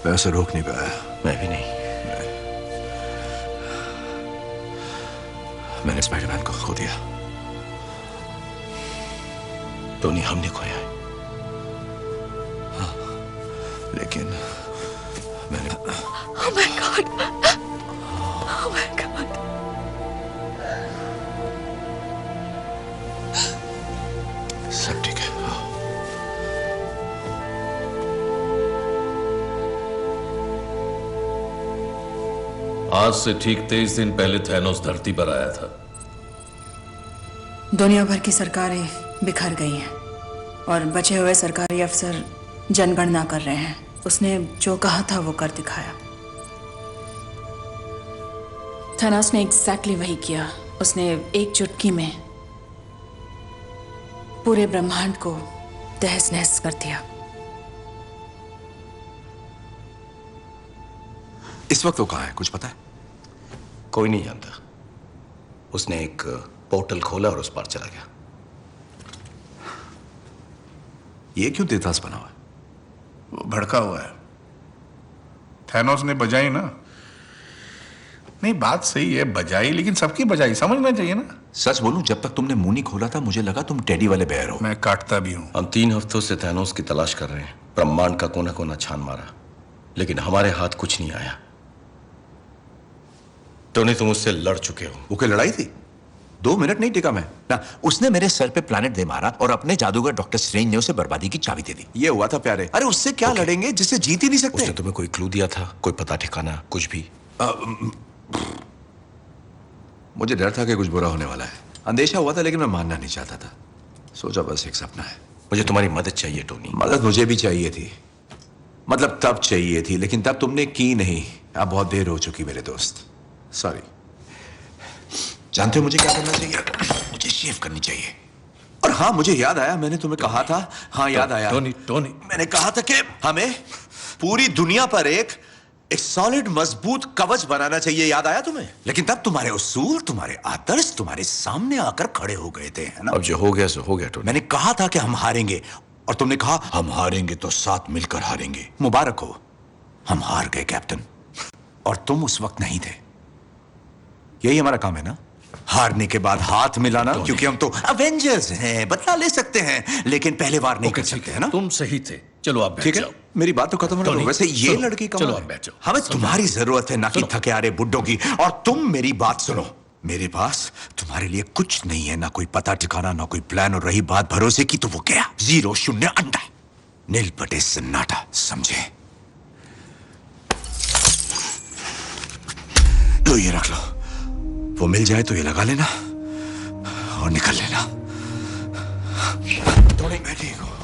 मैं उसे रोक नहीं पाया। मैं भी नहीं। मैंने स्पाइडरमैन को खो दिया। टोनी, हमने खोया है। हाँ, लेकिन मैंने Oh my God! Oh my God! सब ठीक है। आज से ठीक 23 दिन पहले थैनोस धरती पर आया था। दुनिया भर की सरकारें बिखर गई हैं और बचे हुए सरकारी अफसर जनगणना कर रहे हैं। उसने जो कहा था वो कर दिखाया। थैनोस ने एग्जैक्टली वही किया। उसने एक चुटकी में पूरे ब्रह्मांड को तहस नहस कर दिया। इस वक्त वो कहाँ है, कुछ पता है? कोई नहीं जानता। उसने एक पोर्टल खोला और उस पार चला गया। ये क्यों तेतास बना हुआ है? वो भड़का हुआ है। थैनोस ने बजाई ना। नहीं, बात सही है, बजाई, लेकिन सबकी बजाई समझना चाहिए ना। सच बोलूं, जब तक तुमने मुंह नहीं खोला था मुझे लगा तुम टेडी वाले बेयर हो। मैं काटता भी हूं। हम 3 हफ्तों से थैनोस की तलाश कर रहे हैं। ब्रह्मांड का कोना कोना छान मारा, लेकिन हमारे हाथ कुछ नहीं आया। टोनी, तुम उससे लड़ चुके हो। वो क्या लड़ाई थी? 2 मिनट नहीं टिका मैं ना। उसने मेरे सर पे प्लैनेट दे मारा और अपने जादूगर डॉक्टर स्ट्रेंज ने उसे बर्बादी की चाबी दे दी। ये हुआ था प्यारे। अरे उससे क्या लड़ेंगे जिससे जीत ही नहीं सकते? उसने तुम्हें कोई क्लू दिया था? कोई पता ठिकाना कुछ भी? मुझे डर था कि कुछ बुरा होने वाला है। अंदेशा हुआ था, लेकिन मैं मानना नहीं चाहता था। सोचा बस एक सपना है। मुझे तुम्हारी मदद चाहिए टोनी। मदद मुझे भी चाहिए थी, मतलब तब चाहिए थी, लेकिन तब तुमने की नहीं। अब बहुत देर हो चुकी मेरे दोस्त। सॉरी। जानते हो मुझे क्या करना चाहिए? मुझे शेव करनी चाहिए। और हाँ, मुझे याद आया, मैंने तुम्हें कहा था। हाँ, याद आया। टोनी, मैंने कहा था कि हमें पूरी दुनिया पर एक सॉलिड मजबूत कवच बनाना चाहिए। याद आया तुम्हें? लेकिन तब तुम्हारे उसूल, तुम्हारे आदर्श तुम्हारे सामने आकर खड़े हो गए थे, है ना? अब जो हो गया सो हो गया टोनी। मैंने कहा था कि हम हारेंगे और तुमने कहा हम हारेंगे तो साथ मिलकर हारेंगे। मुबारक हो, हम हार गए कैप्टन, और तुम उस वक्त नहीं थे। यही हमारा काम है ना, हारने के बाद हाथ मिलाना, क्योंकि हम तो अवेंजर्स हैं। बदला ले सकते हैं, लेकिन पहले वार नहीं कर सकते, है ना? तुम सही थे। चलो आप बैठ ठीक है, जाओ। मेरी बात तो खत्म होने दो। वैसे ये सुनो, लड़की का चलो आप बैठ जाओ। हमें तुम्हारी जरूरत है, ना कि थके हारे बुड्ढों की। और तुम मेरी बात सुनो, मेरे पास तुम्हारे लिए कुछ नहीं है, ना कोई पता ठिकाना, ना कोई प्लान। और रही बात भरोसे की, तो वो गया 0 0 अंडा, नील बटे सन्नाटा, समझे? तो ये रख लो, वो मिल जाए तो ये लगा लेना और निकल लेना। थोड़ी मैं ठीक हूं।